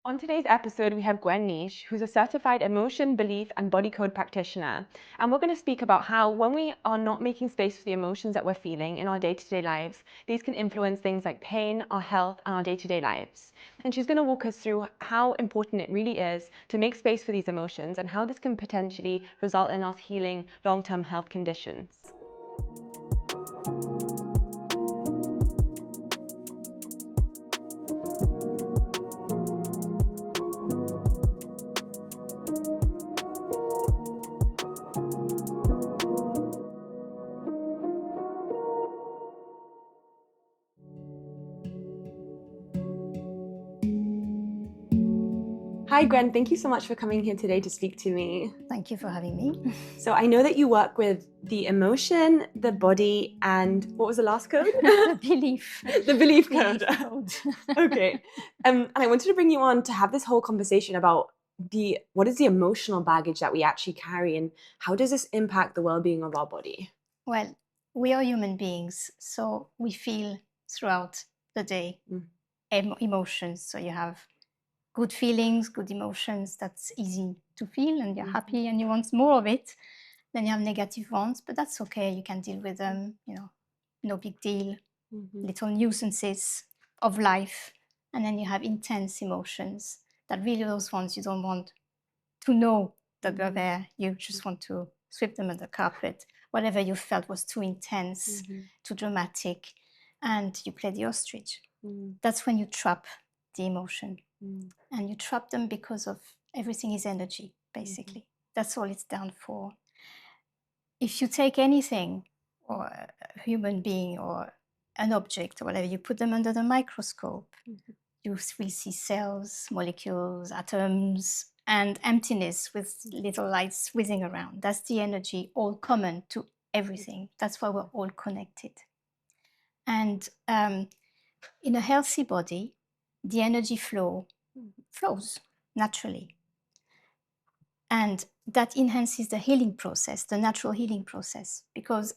On today's episode, we have Gwen Neish, who's a certified emotion, belief, and body code practitioner. And we're going to speak about how, when we are not making space for the emotions that we're feeling in our day-to-day lives, these can influence things like pain, our health, and our day-to-day lives. And she's going to walk us through how important it really is to make space for these emotions and how this can potentially result in us healing long-term health conditions. Hi, Gwen. Thank you so much for coming here today to speak to me. Thank you for having me. So I know that you work with the emotion, the body, and what was the last code? The belief. The belief code. code. Okay. And I wanted to bring you on to have this whole conversation about what is the emotional baggage that we actually carry and how does this impact the well-being of our body? Well, we are human beings, so we feel throughout the day emotions. So you have good feelings, good emotions, that's easy to feel, and you're happy and you want more of it. Then you have negative ones, but that's okay. You can deal with them, no big deal, little nuisances of life. And then you have intense emotions that really those ones you don't want to know that they're there. You just want to sweep them under the carpet. Whatever you felt was too intense, too dramatic, and you play the ostrich. That's when you trap the emotion. And you trap them because of everything is energy, basically. That's all it's down for. If you take anything, or a human being, or an object, or whatever, you put them under the microscope, you will see cells, molecules, atoms, and emptiness with little lights whizzing around. That's the energy all common to everything. That's why we're all connected. And in a healthy body, the energy flows naturally. And that enhances the healing process, the natural healing process, because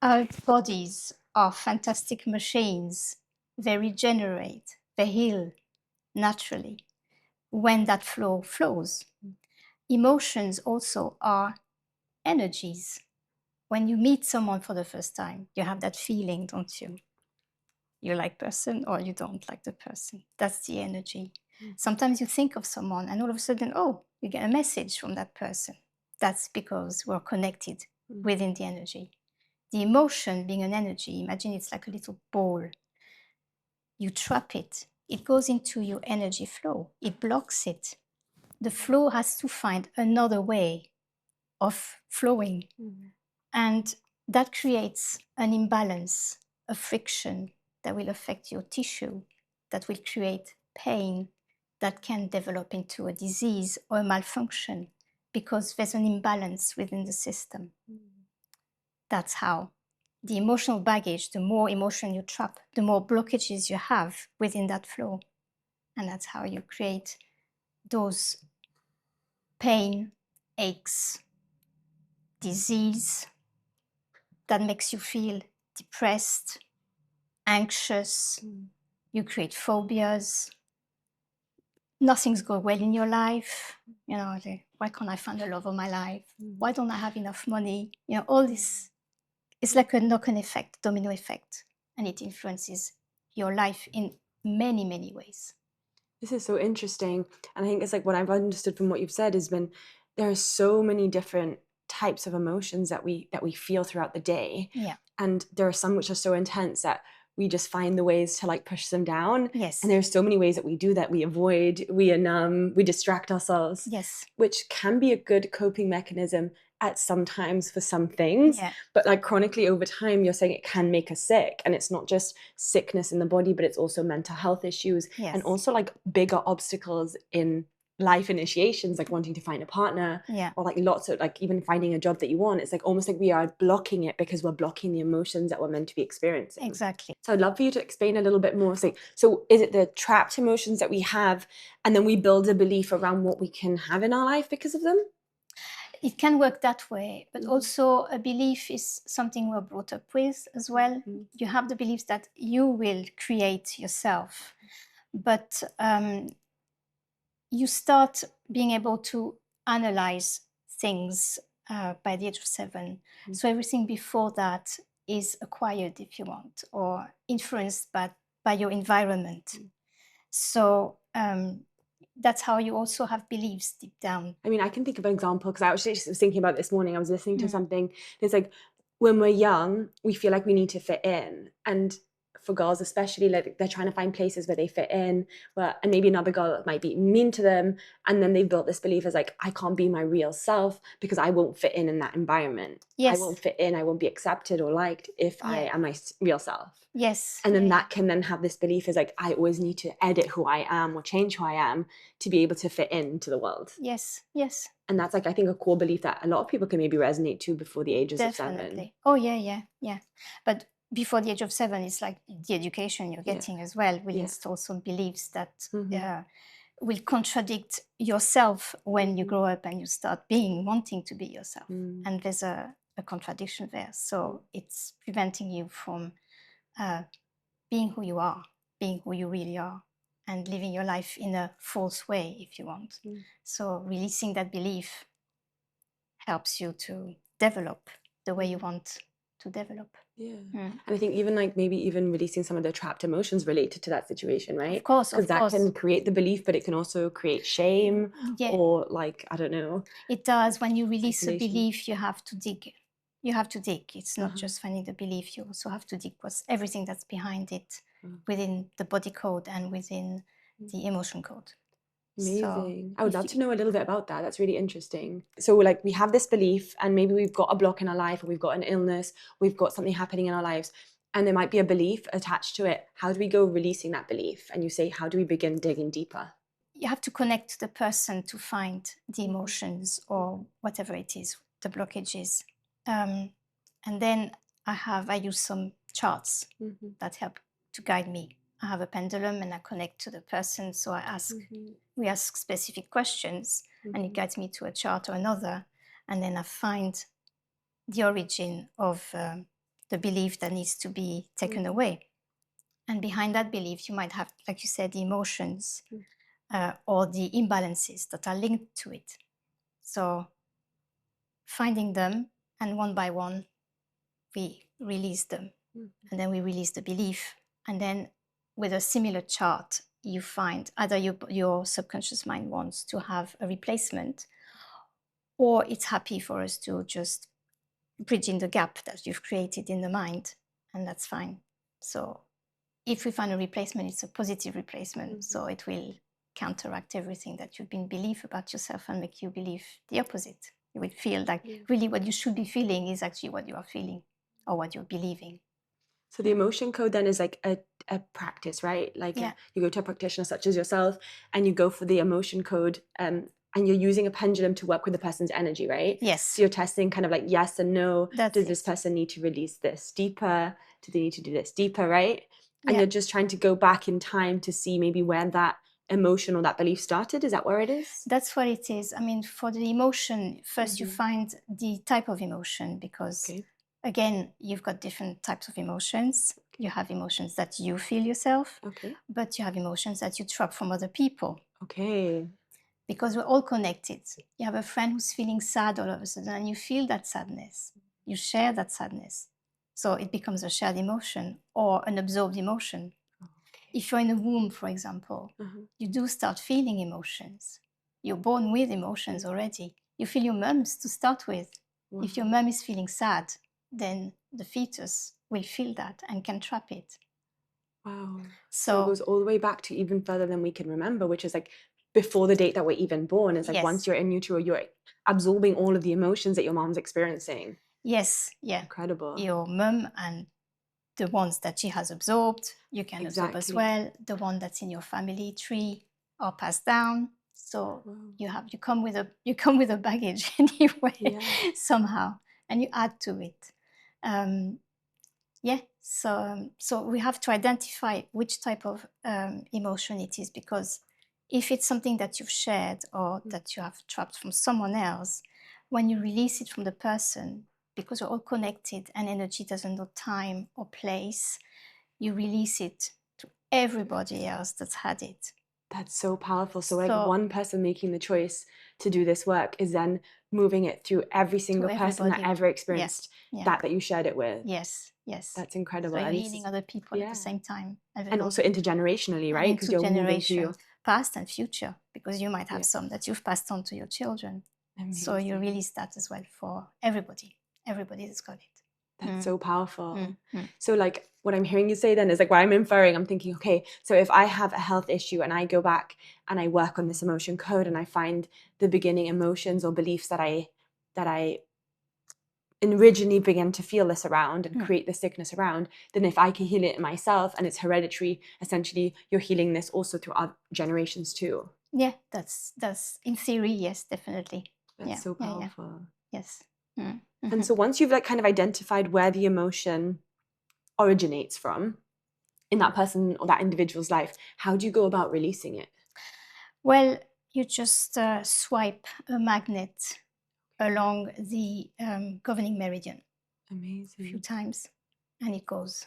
our bodies are fantastic machines. They regenerate, they heal naturally when that flow flows. Emotions also are energies. When you meet someone for the first time, you have that feeling, don't you? You like person or you don't like the person. That's the energy. Sometimes you think of someone and all of a sudden, you get a message from that person. That's because we're connected within the energy. The emotion being an energy, imagine it's like a little ball. You trap it. It goes into your energy flow. It blocks it. The flow has to find another way of flowing. And that creates an imbalance, a friction that will affect your tissue, that will create pain, that can develop into a disease or a malfunction because there's an imbalance within the system. That's how. The emotional baggage, the more emotion you trap, the more blockages you have within that flow. And that's how you create those pain, aches, disease that makes you feel depressed, anxious. You create phobias. Nothing's going well in your life. Why can't I find the love of my life? Why don't I have enough money? All this, it's like a knock-on effect, domino effect, and it influences your life in many, many ways. This is so interesting. And I think it's like what I've understood from what you've said has been there are so many different types of emotions that we feel throughout the day. Yeah. And there are some which are so intense that we just find the ways to like push them down. Yes. And there's so many ways that we do that. We avoid, we are numb, we distract ourselves. Yes. Which can be a good coping mechanism at some times for some things. Yeah. But like chronically over time, you're saying it can make us sick. And it's not just sickness in the body, but it's also mental health issues. Yes. And also like bigger obstacles in life initiations, like wanting to find a partner, or like lots of like even finding a job that you want. It's like almost like we are blocking it because we're blocking the emotions that we're meant to be experiencing. Exactly. So I'd love for you to explain a little bit more. So is it the trapped emotions that we have and then we build a belief around what we can have in our life because of them? It can work that way, but also a belief is something we're brought up with as well. You have the beliefs that you will create yourself, but you start being able to analyze things by the age of 7. So everything before that is acquired, if you want, or influenced by your environment. So that's how you also have beliefs deep down. I mean, I can think of an example because I was just thinking about it this morning. I was listening to something. It's like when we're young, we feel like we need to fit in. And for girls especially, like they're trying to find places where they fit in, and maybe another girl might be mean to them. And then they've built this belief as like, I can't be my real self because I won't fit in that environment. Yes. I won't fit in. I won't be accepted or liked if I am my real self. Yes. And then that can then have this belief as like, I always need to edit who I am or change who I am to be able to fit into the world. Yes, yes. And that's like, I think, a core belief that a lot of people can maybe resonate to before the ages of 7. Definitely. Oh, yeah. But before the age of 7, it's like the education you're getting as well will install some beliefs that will contradict yourself when you grow up and you start wanting to be yourself. And there's a contradiction there. So it's preventing you from being who you are, being who you really are, and living your life in a false way, if you want. So releasing that belief helps you to develop the way you want to develop. And I think even like maybe even releasing some of the trapped emotions related to that situation, right? Of course. Because that can create the belief, but it can also create shame or like, I don't know. It does. When you release a belief, you have to dig. You have to dig. It's not just finding the belief. You also have to dig what's everything that's behind it within the body code and within the emotion code. Amazing. I would love to know a little bit about that. That's really interesting. So like we have this belief and maybe we've got a block in our life or we've got an illness, we've got something happening in our lives and there might be a belief attached to it. How do we go releasing that belief? And you say, how do we begin digging deeper? You have to connect to the person to find the emotions or whatever it is, the blockages. And then I use some charts that help to guide me. I have a pendulum and I connect to the person. So we ask specific questions and it guides me to a chart or another. And then I find the origin of the belief that needs to be taken away. And behind that belief, you might have, like you said, the emotions or the imbalances that are linked to it. So finding them, and one by one, we release them. And then we release the belief. And then with a similar chart, you find either your subconscious mind wants to have a replacement, or it's happy for us to just bridge in the gap that you've created in the mind, and that's fine. So if we find a replacement, it's a positive replacement. So it will counteract everything that you've been believe about yourself and make you believe the opposite. You will feel like really what you should be feeling is actually what you are feeling or what you're believing. So the emotion code then is like a practice, right? Like you go to a practitioner such as yourself and you go for the emotion code and you're using a pendulum to work with the person's energy, right? Yes. So you're testing kind of like yes and no. Does this person need to release this deeper? Do they need to do this deeper, right? And you're just trying to go back in time to see maybe where that emotion or that belief started. Is that where it is? That's what it is. I mean, for the emotion, first you find the type of emotion because, again, you've got different types of emotions. You have emotions that you feel yourself, but you have emotions that you trap from other people. Because we're all connected. You have a friend who's feeling sad all of a sudden and you feel that sadness. You share that sadness. So it becomes a shared emotion or an absorbed emotion. If you're in a womb, for example, you do start feeling emotions. You're born with emotions already. You feel your mums to start with. If your mum is feeling sad, then the fetus will feel that and can trap it. Wow. So it goes all the way back to even further than we can remember, which is like before the date that we're even born. It's like once you're in utero, you're absorbing all of the emotions that your mom's experiencing. Yes, yeah. Incredible. Your mum and the ones that she has absorbed, you can absorb as well. The one that's in your family tree are passed down. So you come with a baggage anyway, somehow, and you add to it. So we have to identify which type of emotion it is, because if it's something that you've shared or that you have trapped from someone else, when you release it from the person, because we're all connected and energy doesn't know time or place, you release it to everybody else that's had it. That's so powerful. So like So one person making the choice to do this work is then moving it through every single to person that everybody. ever Yeah, experienced yeah. that you shared it with. Yes, yes. That's incredible. So you're And healing other people at the yeah. same time, And also intergenerationally, and right? Because into you're moving through. generations, past and future, because you might have Yeah. some that you've passed on to your children. So you Amazing. release that as well for everybody. Everybody that's got it. That's so powerful. Mm. So like what I'm hearing you say then is like what I'm inferring, I'm thinking, okay, so if I have a health issue and I go back and I work on this emotion code and I find the beginning emotions or beliefs that I originally begin to feel this around and create the sickness around, then if I can heal it myself and it's hereditary, essentially you're healing this also through other generations too. Yeah, that's in theory, yes, definitely. That's so powerful. Yes. And so once you've like kind of identified where the emotion originates from in that person or that individual's life, how do you go about releasing it? Well, you just swipe a magnet along the governing meridian a few Amazing. times, and it goes.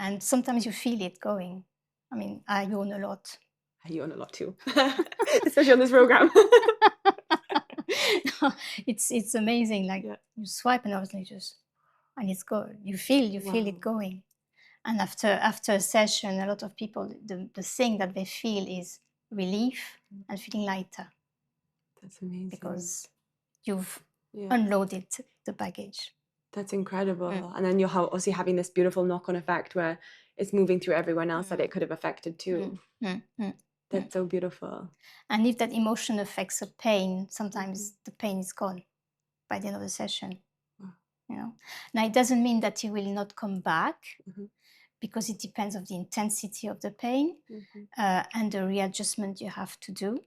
And sometimes you feel it going. I mean, I yawn a lot. I yawn a lot too, especially on this program. It's amazing. Like Yeah. you swipe and obviously and it's go. You feel it Wow. going. And after a session, a lot of people the thing that they feel is relief and feeling lighter That's amazing. because you've Yeah. unloaded the baggage. That's incredible. And then you're obviously having this beautiful knock-on effect where it's moving through everyone else that it could have affected too. That's so beautiful. And if that emotion affects a pain, sometimes the pain is gone by the end of the session. Wow. You know. Now it doesn't mean that it will not come back because it depends on the intensity of the pain and the readjustment you have to do.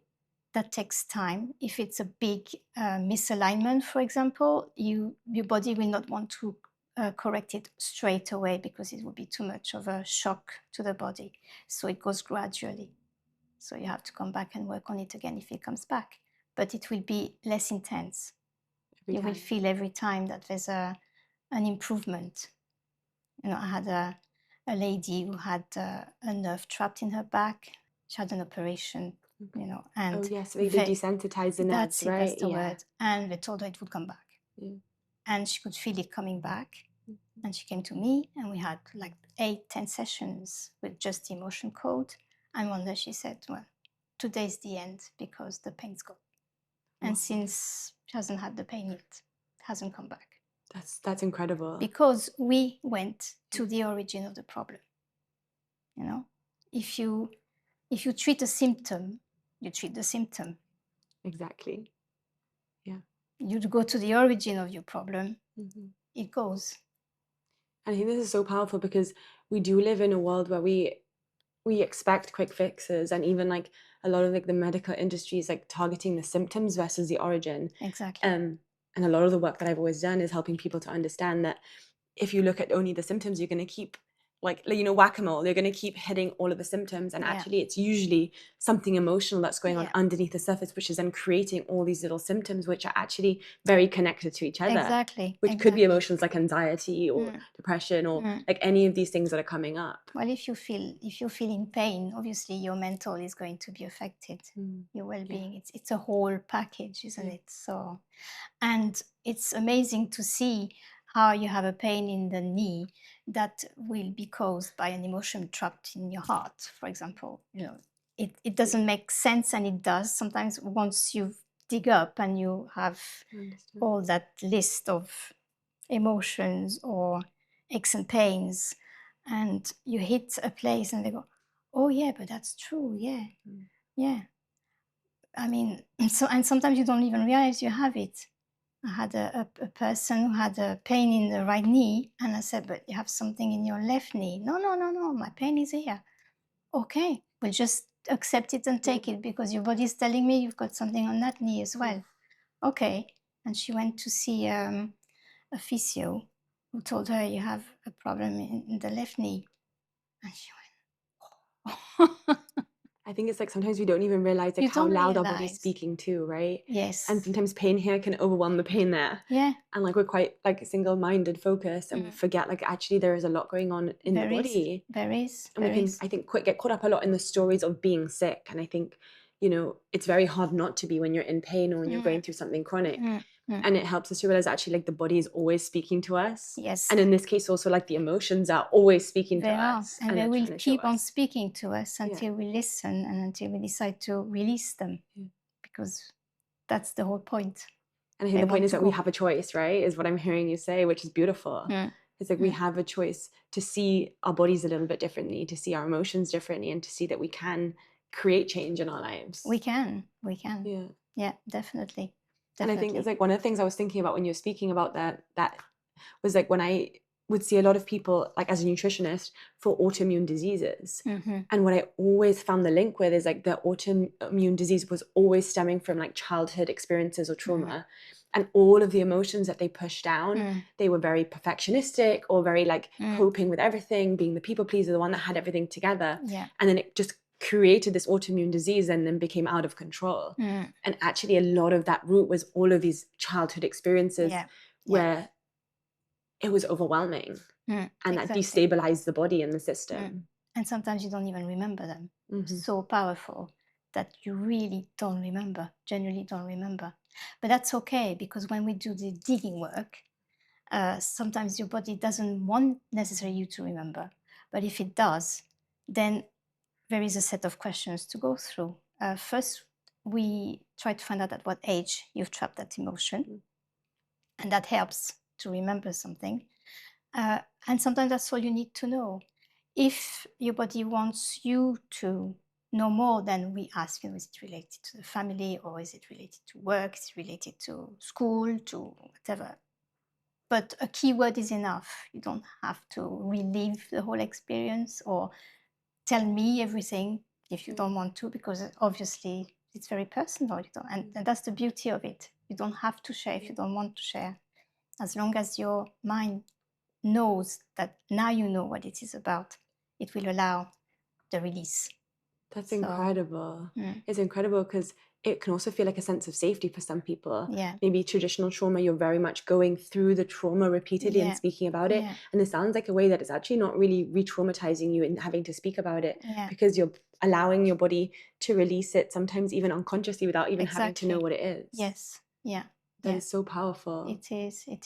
That takes time. If it's a big misalignment, for example, your body will not want to correct it straight away because it would be too much of a shock to the body. So it goes gradually. So you have to come back and work on it again if it comes back. But it will be less intense. You will feel every time that there's an improvement. You know, I had a lady who had a nerve trapped in her back. She had an operation, you know, and yes, they desensitize the nerves, that's it, right? that's the word. And they told her it would come back. And she could feel it coming back. And she came to me, and we had like 8-10 sessions with just the emotion code. And one day she said, well, today's the end because the pain's gone. And since she hasn't had the pain yet, it hasn't come back. That's incredible. Because we went to the origin of the problem. You know, if you treat a symptom, you treat the symptom. Exactly. Yeah. You go to the origin of your problem, it goes. I think this is so powerful because we do live in a world where we expect quick fixes, and even like a lot of like the medical industry is like targeting the symptoms versus the origin. Exactly. And a lot of the work that I've always done is helping people to understand that if you look at only the symptoms, you're going to keep like, you know, whack-a-mole, you're going to keep hitting all of the symptoms, and actually it's usually something emotional that's going on underneath the surface, which is then creating all these little symptoms which are actually very connected to each other. Exactly. Which could be emotions like anxiety or depression or like any of these things that are coming up. Well, if you feel in pain, obviously your mental is going to be affected. Your well-being, it's a whole package, isn't it? So, and it's amazing to see how you have a pain in the knee that will be caused by an emotion trapped in your heart, for example. You know, it doesn't make sense, and it does sometimes once you dig up and you have all that list of emotions or aches and pains, and you hit a place and they go, oh yeah, but that's true, yeah. I mean, and sometimes you don't even realize you have it. I had a person who had a pain in the right knee, and I said, but you have something in your left knee. No, my pain is here. Okay, we'll just accept it and take it because your body's telling me you've got something on that knee as well. Okay. And she went to see a physio who told her you have a problem in the left knee. And she went, oh. I think it's like sometimes we don't even realize like You how don't loud our body's realize. speaking too, right? Yes. And sometimes pain here can overwhelm the pain there. Yeah. And like we're quite like single-minded focused, and we forget like actually there is a lot going on in the body. There is. And we can, I think, get caught up a lot in the stories of being sick. And I think, you know, it's very hard not to be when you're in pain or when you're going through something chronic. And it helps us to realize actually like the body is always speaking to us. Yes. And in this case also like the emotions are always speaking to us. And they will keep on us. speaking to us until we listen and until we decide to release them. Because that's the whole point. And I think the point is that we have a choice, right? Is what I'm hearing you say, which is beautiful. It's like we have a choice to see our bodies a little bit differently, to see our emotions differently, and to see that we can create change in our lives. We can. Yeah, definitely. And I think it's like one of the things I was thinking about when you were speaking about that was like when I would see a lot of people like as a nutritionist for autoimmune diseases. And what I always found the link with is like the autoimmune disease was always stemming from like childhood experiences or trauma. And all of the emotions that they pushed down, they were very perfectionistic or very like coping with everything, being the people pleaser, the one that had everything together. And then it just created this autoimmune disease and then became out of control. And actually a lot of that root was all of these childhood experiences where it was overwhelming and that destabilized the body and the system. And sometimes you don't even remember them. So powerful that you really don't remember, genuinely don't remember. But that's okay, because when we do the digging work, sometimes your body doesn't want necessarily you to remember. But if it does, then there is a set of questions to go through. First, we try to find out at what age you've trapped that emotion. And that helps to remember something. And sometimes that's all you need to know. If your body wants you to know more, then we ask, is it related to the family, or is it related to work? Is it related to school, to whatever? But a keyword is enough. You don't have to relive the whole experience or tell me everything if you don't want to, because obviously it's very personal. And that's the beauty of it. You don't have to share if you don't want to share. As long as your mind knows that now you know what it is about, it will allow the release. That's incredible. It's incredible because it can also feel like a sense of safety for some people. Maybe traditional trauma, you're very much going through the trauma repeatedly and speaking about it. And it sounds like a way that it's actually not really re-traumatizing you and having to speak about it, because you're allowing your body to release it, sometimes even unconsciously, without even having to know what it is. Yes. That is so powerful. It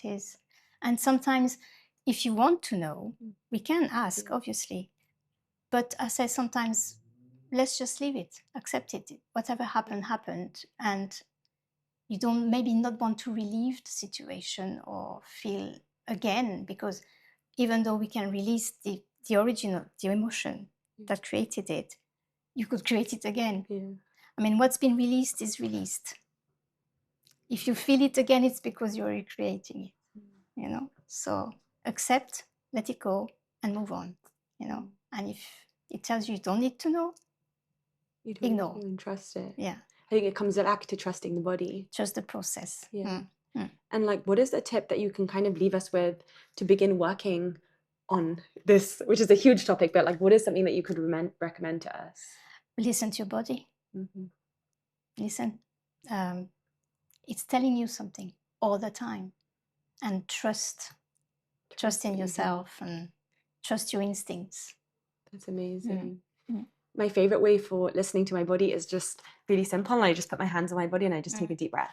is. And sometimes if you want to know, we can ask, obviously. But I say sometimes, let's just leave it, accept it. Whatever happened. And you don't maybe not want to relive the situation or feel again, because even though we can release the original, the emotion that created it, you could create it again. I mean, what's been released is released. If you feel it again, it's because you're recreating it, So accept, let it go, and move on, And if it tells you don't need to know, you don't ignore. Even trust it. I think it comes back to trusting the body. Trust the process. And like, what is a tip that you can kind of leave us with to begin working on this, which is a huge topic, but like, what is something that you could recommend to us? Listen to your body. Listen. It's telling you something all the time. And trust in yourself and trust your instincts. That's amazing. My favorite way for listening to my body is just really simple. And I just put my hands on my body and I just take a deep breath.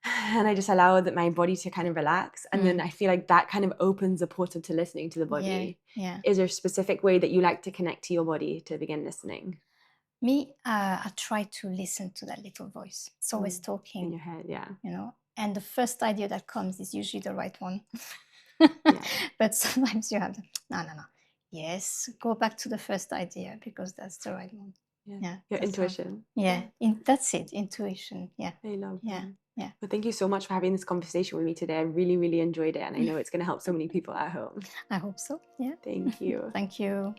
And I just allow my body to kind of relax. And then I feel like that kind of opens the portal to listening to the body. Is there a specific way that you like to connect to your body to begin listening? Me, I try to listen to that little voice. It's always talking. In your head, And the first idea that comes is usually the right one. But sometimes you have, no. Yes, go back to the first idea because that's the right one. Your intuition. That's it, intuition. I love that. Well, thank you so much for having this conversation with me today. I really, really enjoyed it. And I know it's going to help so many people at home. I hope so. Thank you. Thank you.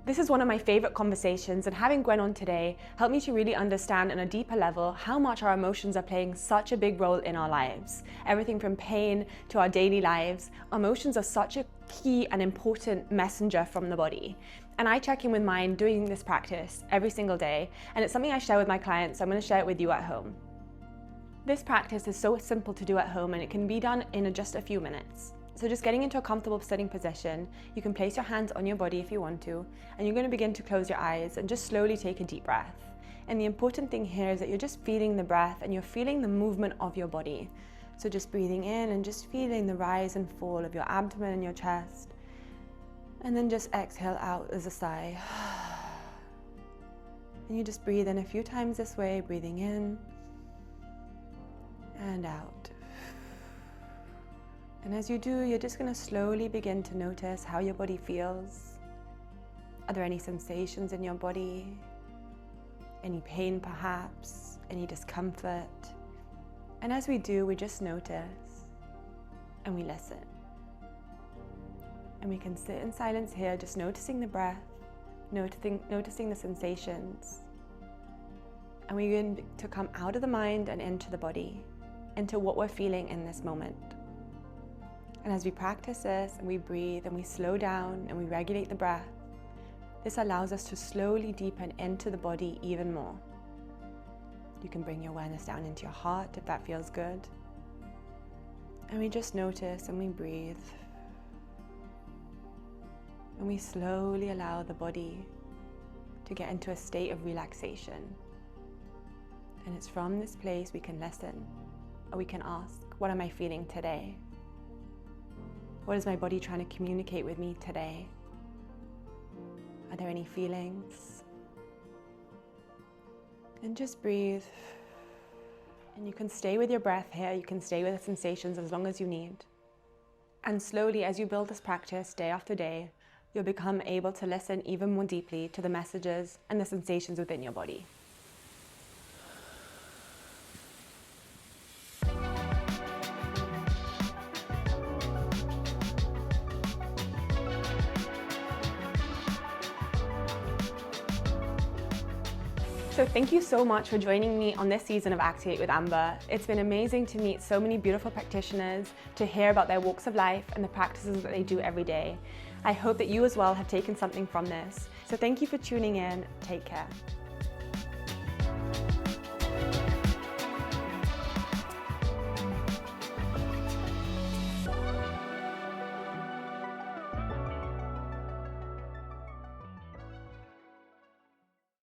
This is one of my favorite conversations, and having Gwen on today helped me to really understand on a deeper level how much our emotions are playing such a big role in our lives. Everything from pain to our daily lives, emotions are such a key and important messenger from the body. And I check in with mine doing this practice every single day, and it's something I share with my clients, so I'm going to share it with you at home. This practice is so simple to do at home, and it can be done in just a few minutes. So just getting into a comfortable sitting position, you can place your hands on your body if you want to, and you're going to begin to close your eyes and just slowly take a deep breath. And the important thing here is that you're just feeling the breath and you're feeling the movement of your body. So just breathing in and just feeling the rise and fall of your abdomen and your chest. And then just exhale out as a sigh. And you just breathe in a few times this way, breathing in and out. And as you do, you're just going to slowly begin to notice how your body feels. Are there any sensations in your body? Any pain perhaps? Any discomfort? And as we do, we just notice and we listen. And we can sit in silence here, just noticing the breath, noticing the sensations. And we're going to come out of the mind and into the body, into what we're feeling in this moment. And as we practice this and we breathe and we slow down and we regulate the breath, this allows us to slowly deepen into the body even more. You can bring your awareness down into your heart if that feels good. And we just notice and we breathe. And we slowly allow the body to get into a state of relaxation. And it's from this place we can listen, or we can ask, what am I feeling today? What is my body trying to communicate with me today? Are there any feelings? And just breathe. And you can stay with your breath here. You can stay with the sensations as long as you need. And slowly, as you build this practice day after day, you'll become able to listen even more deeply to the messages and the sensations within your body. So thank you so much for joining me on this season of Activate with Amber. It's been amazing to meet so many beautiful practitioners, to hear about their walks of life and the practices that they do every day. I hope that you as well have taken something from this. So thank you for tuning in. Take care.